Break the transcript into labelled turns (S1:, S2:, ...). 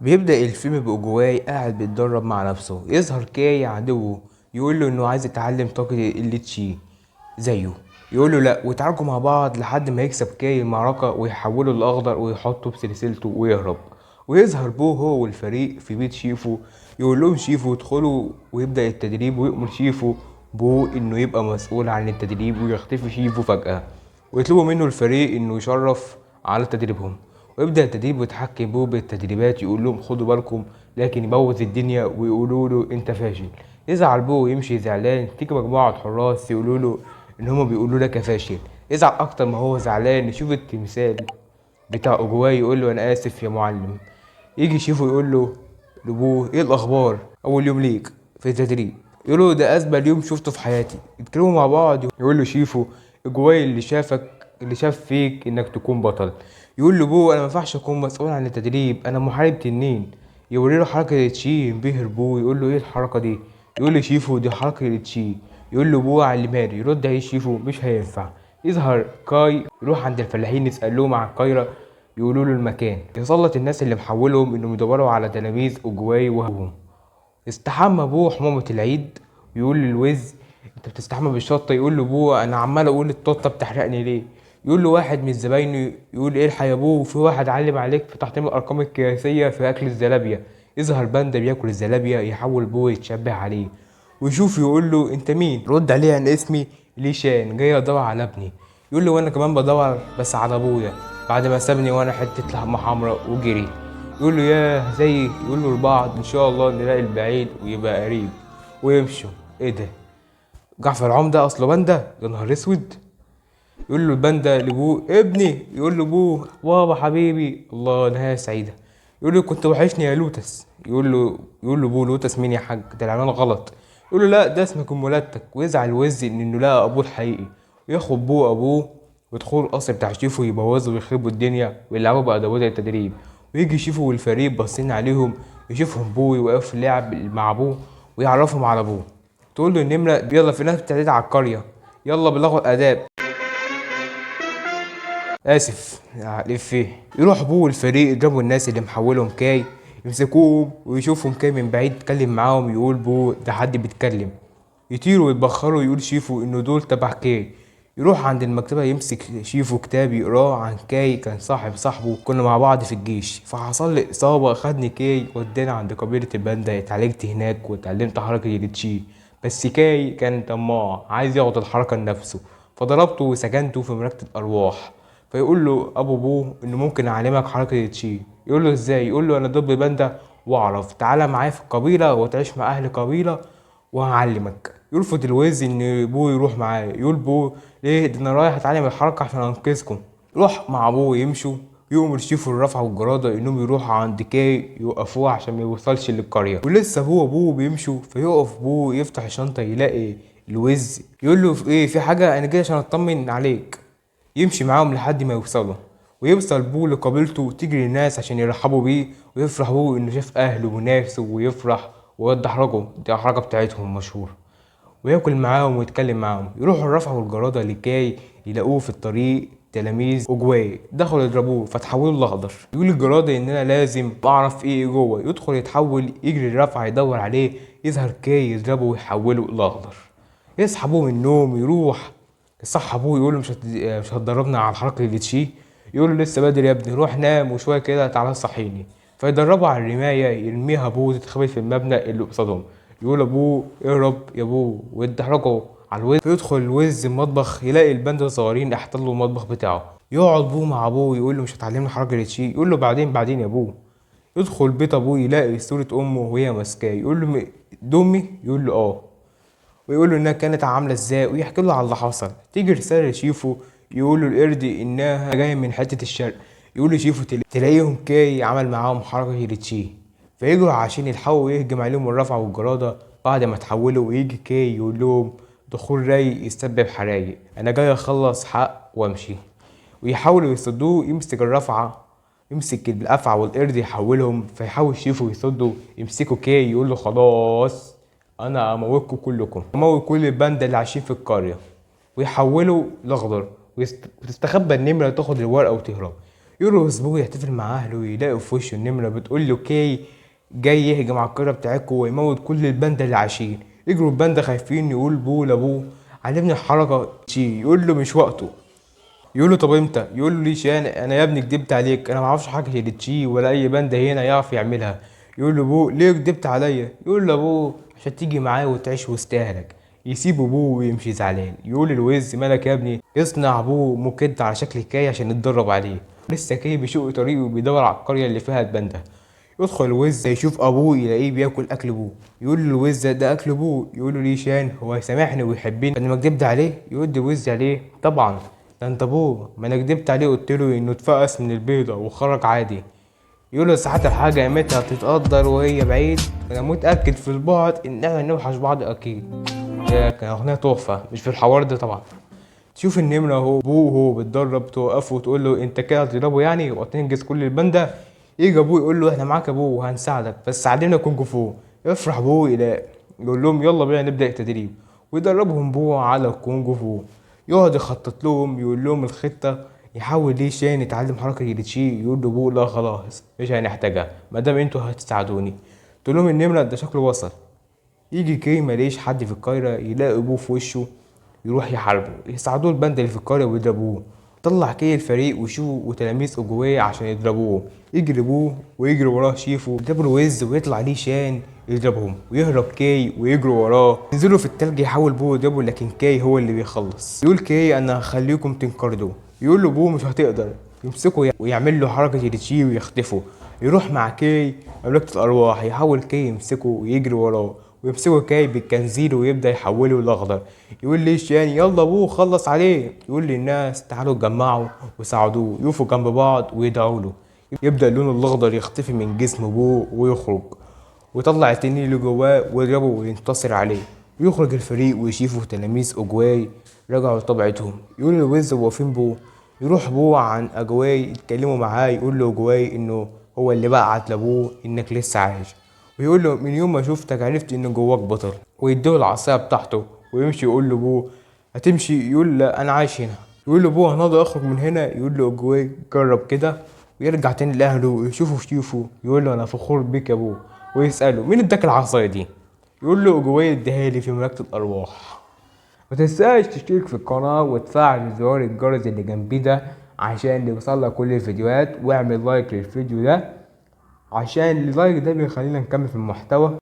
S1: بيبدأ الفيلم بأوجواي قاعد بيتدرب مع نفسه. يظهر كاي عدوه يقول له انه عايز يتعلم طاقة الليتشي زيه. يقول له لا، ويتعاركوا مع بعض لحد ما يكسب كاي المعركة ويحوله الأخضر ويحطه بسلسلته ويهرب. ويظهر بو هو والفريق في بيت شيفو. يقول لهم شيفو يدخلوا ويبدأ التدريب، ويأمر شيفو بو انه يبقى مسؤول عن التدريب، ويختفي شيفو فجأة. ويطلبوا منه الفريق انه يشرف على تدريبهم. ويبدأ التدريب ويتحكم بيه بالتدريبات، يقول لهم خدوا بالكم، لكن يبوظ الدنيا ويقولوا له انت فاشل. يزعل بيه ويمشي زعلان. تيجي مجموعة حراس يقولوا له ان هما بيقولوا لك يا فاشل. يزعل اكتر ما هو زعلان. يشوف التمثال بتاع اوجواي يقول له انا اسف يا معلم. يجي يشوفه يقول له لابوه ايه الاخبار اول يوم ليك في التدريب. يقول له ده اسبل يوم شفته في حياتي. يتكلموا مع بعض. يقول له شيفو اوجواي اللي شاف فيك انك تكون بطل. يقول له بو انا ما ينفعش اكون مسؤول عن التدريب، انا محارب تنين. يوري له حركه تشي. ينبهر بو يقول له ايه الحركه دي. يقول له شيفو دي حركه تشي. يقول له بو علمها لي. يرد عليه شيفو مش هينفع. يظهر كاي يروح عند الفلاحين يسأل لهم عن كايرا. يقولوا له المكان. يسلط الناس اللي محولهم انهم يدوروا على تلاميذ اوجواي وهمهم. استحمى ابوه حمومة العيد. يقول للوز انت بتستحمى بالشطة. يقول له ابوه انا عمال اقول التوتة بتحرقني ليه. يقول له واحد من زباينه يقول ايه الحق يا ابوه، في واحد علم عليك في تحطيم الارقام القياسية في اكل الزلابية. يظهر باندا بياكل الزلابية. يحاول ابوه يتشبه عليه ويشوف. يقول له انت مين. رد عليه انا اسمي ليشان، جاي ادور على ابني. يقول له وانا كمان بدور بس على ابويا بعد ما سابني وانا حتة لحمة حمراء وجري. يقول له ياه زي. يقول له لبعض ان شاء الله نلاقي البعيد ويبقى قريب. ويمشوا. ايه ده، جعفر العمدة اصله باندا؟ يا نهار اسود. يقول له الباندا لابوه ابني. يقول له ابوه بابا حبيبي الله نهاية سعيدة. يقول له كنت وحشني يا لوتس. يقول له ابوه لوتس مين يا حاج، ده العنوان غلط. يقول له لا ده اسمك ولادتك. ويزعل وزي انه لقى ابوه الحقيقي. وياخد ابوه ويدخلوا القصر بتاع شيفو يبوظوا ويخربوا الدنيا ويلعبوا بأدوات التدريب. ويجي شيفو والفريق باصين عليهم. يشوفهم بوي واقف في اللعب مع ابوه ويعرفهم على ابوه. تقول له النمرة يلا في ناس بتعتدي على القرية، يلا بلغوا الآداب. اسف الإفيه. يروح ابوه والفريق يضربوا الناس اللي محولهم كاي. يمسكوهم ويشوفهم كاي من بعيد يتكلم معاهم. يقول بو ده حد بيتكلم. يطيروا ويتبخروا. يقول شيفو انه دول تبع كاي. يروح عند المكتبة يمسك شيفو كتاب يقراه عن كاي كان صاحبه. كنا مع بعض في الجيش فحصل لي إصابة. خدني كاي وداني عند قبيلة الباندا. اتعالجت هناك واتعلمت حركة التشي. بس كاي كان طماع عايز ياخد الحركة لنفسه. فضربته وسجنته في مراكة الأرواح. فيقول له ابو بوه انه ممكن اعلمك حركه تشي. يقول له ازاي. يقول له انا دب باندا واعرف، تعالى معايا في القبيله وتعيش مع اهل القبيله وهعلمك. يرفض الوز ان بوه يروح معاه. يقول بوه ليه، ده انا رايح اتعلم الحركه عشان انقذكم. يروح مع ابوه يمشوا. يؤمر شيفو الرفعة والجرادة انهم يروحوا عند كاي يوقفوه عشان ما يوصلش للقرية. ولسه هو ابوه بيمشوا فيقف ابوه يفتح الشنطة يلاقي الوز. يقول له في ايه، في حاجة، انا جاي عشان اطمن عليك. يمشي معاهم لحد ما يوصلوا. ويوصل بو لقبيلته وتجري الناس عشان يرحبوا بيه. ويفرح بو انه شاف اهله وناسه ويفرح ويوضح رجله دي الحركة بتاعتهم مشهورة. وياكل معاهم ويتكلم معاهم. يروحوا الرفعة والجرادة لكي يلاقوه في الطريق تلاميذ اوجواي دخلوا يضربوه فتحولوا الاخضر. يقول الجرادة ان انا لازم اعرف ايه جوه. يدخل يتحول يجري الرفعة يدور عليه. يظهر كي يضربه ويحوله الاخضر. يصحى ابوه من النوم يروح. صح ابوه يقول له مش هتدربنا على الحركه اللي تشي. يقول له لسه بدري يا ابني، روح نام وشويه كده تعالى صحيني. فيدربوا على الرمايه. يرميها ابوه تتخبط في المبنى اللي قصادهم. يقول ابوه اهرب يا ابوه ويتحركوا على الوز. فيدخل الوز المطبخ يلاقي الباندا الصغيرين احتلوا المطبخ بتاعه. يقعد ابوه مع ابوه يقول له مش هتعلمنا حركه اللي تشي. يقول له بعدين يا ابوه. يدخل بيت ابوه يلاقي صوره امه وهي ماسكاه. يقول له دي امي. يقول له اه. ويقول له انها كانت عامله ازاي ويحكي له على اللي حصل. تيجي رساله لشيفو. يقول له القرد انها جايه من حته الشرق. يقول له شيفو تلاقيهم كاي عمل معاهم حركه هيرتشي. فيجروا عشان يلحقوا ويهجم عليهم الرفعه والجراده بعد ما تحولوا. ويجي كاي يقول لهم دخول رايق يسبب حرايق، انا جاي اخلص حق وامشي. ويحاولوا يصدوه. يمسك الافعى والقرد يحولهم. فيحاول شيفو يصده. يمسكوا كاي يقول له خلاص انا اموتكم كلكم، اموت كل الباندا اللي عايشين في القريه. ويحولوا لاخضر. وتستخبى النمره تاخد الورقه وتهرب. يرقص بوه يحتفل مع اهله، يلاقوا في وشه النمرة بتقول له كاي جاي يهجم على القرية بتاعتكم ويموت كل الباندا اللي عايشين. يجروا الباندا خايفين، يقول بوه لابوه علمني الحركة شي، يقول له مش وقته. يقول له طب امتى؟ يقول له ليش انا يا ابني كدبت عليك، انا ما اعرفش حاجه غير تشي ولا اي باندا هنا يعرف يعملها. يقول له ابوه ليه كدبت عليا؟ يقول له ابوه عشان تيجي معايا وتعيش وسط اهلك. يسيب ابوه ويمشي زعلان. يقول الوز مالك يا ابني؟ يصنع ابوه موكيت على شكل كاي عشان يتدرب عليه. لسه كاي بيشق طريقه وبيدور على القريه اللي فيها الباندا. يدخل الوز يشوف ابوه يلاقيه بياكل اكل ابوه. يقول له الوز ده اكل ابوه. يقول له ليه شان هو سامحني ويحبني انا ما كدبت عليه؟ يقول الوز عليه طبعا ده انت ابوه، ما انا كدبت عليه قلت له انه اتفقس من البيضه وخرج عادي. يقول له ساعات الحاجه قيمتها بتتقدر وهي بعيد، انا متاكد في البعد ان احنا نوحش بعض اكيد. ده كان اغنيه تحفه مش في الحوار ده طبعا. تشوف النمرة اهو ابوه وهو بيتدرب توقفه وتقول له انت كده هتضربه يعني وتنجز كل الباندا. يجي ابوه يقول له احنا معاك ابوه وهنساعدك بس علمنا كونج فو. يفرح ابوه يقول لهم يلا بينا نبدأ التدريب. ويدربهم ابوه على الكونج فو. يقعد يخطط لهم يقول لهم الخطة. يحاول ليه شان يتعلم حركة اليتشي. يقول له ابوه لا خلاص مش هنحتاجها مادام انتوا هتساعدوني. تقول لهم النمرة ده شكله وصل. يجي كي ملاقيش حد في القاهرة يلاقي ابوه في وشه. يروح يحاربه يساعدوه البند اللي في القرية ويضربوه. طلع كي الفريق وشو وتلاميذ أجواه عشان يضربوه. يجربوه ويجري وراه شيفو يضربوا وز ويطلع ليه شان يضربهم ويهرب كي ويجروا وراه. ينزلوا في التلج يحاول بوه يضربه لكن كي هو اللي بيخلص. يقول كي انا هخليكم تنقرضوا. يقول له بوه مش هتقدر. يمسكه ويعمل له حركة التشي ويخطفه. يروح مع كي مملكة الأرواح يحاول كي يمسكه ويجري وراه ويمسكه كاي بالكنزير ويبدأ يحوله لأخضر. يقول ليش يعني يلا ابوه خلص عليه. يقول للناس تعالوا اتجمعوا وساعدوه يقفوا جنب بعض ويدعوا له. يبدأ اللون الأخضر يختفي من جسم ابوه ويخرج ويطلع التنين اللي جواه ويضربه وينتصر عليه. ويخرج الفريق ويشوفوا تلاميذ أجواي رجعوا لطبيعتهم. يقول لويز واقفين بوه. يروح بوه عن أجواي يتكلموا معاه. يقول له أجواي إنه هو اللي بعت لأبوه إنك لسه عايش. ويقول له من يوم ما شفتك عرفت إن جواك بطل. ويديه العصاية بتاعته ويمشي. يقول له بوه هتمشي؟ يقول لا أنا عايش هنا. يقول له بوه هنقدر أخرج من هنا؟ يقول له أجواي جرب كده. ويرجع تاني لأهله ويشوفوا شيفه. يقول له أنا فخور بيك يا بوه. ويسأله مين اداك العصاية دي؟ يقول له أجواي اداها لي في مملكة الأرواح. ما تنساش تشترك في القناة وتفعل زرار الجرس اللي جنبي ده عشان يوصلك كل الفيديوهات. واعمل لايك للفيديو ده عشان اللايك ده بيخلينا نكمل في المحتوى.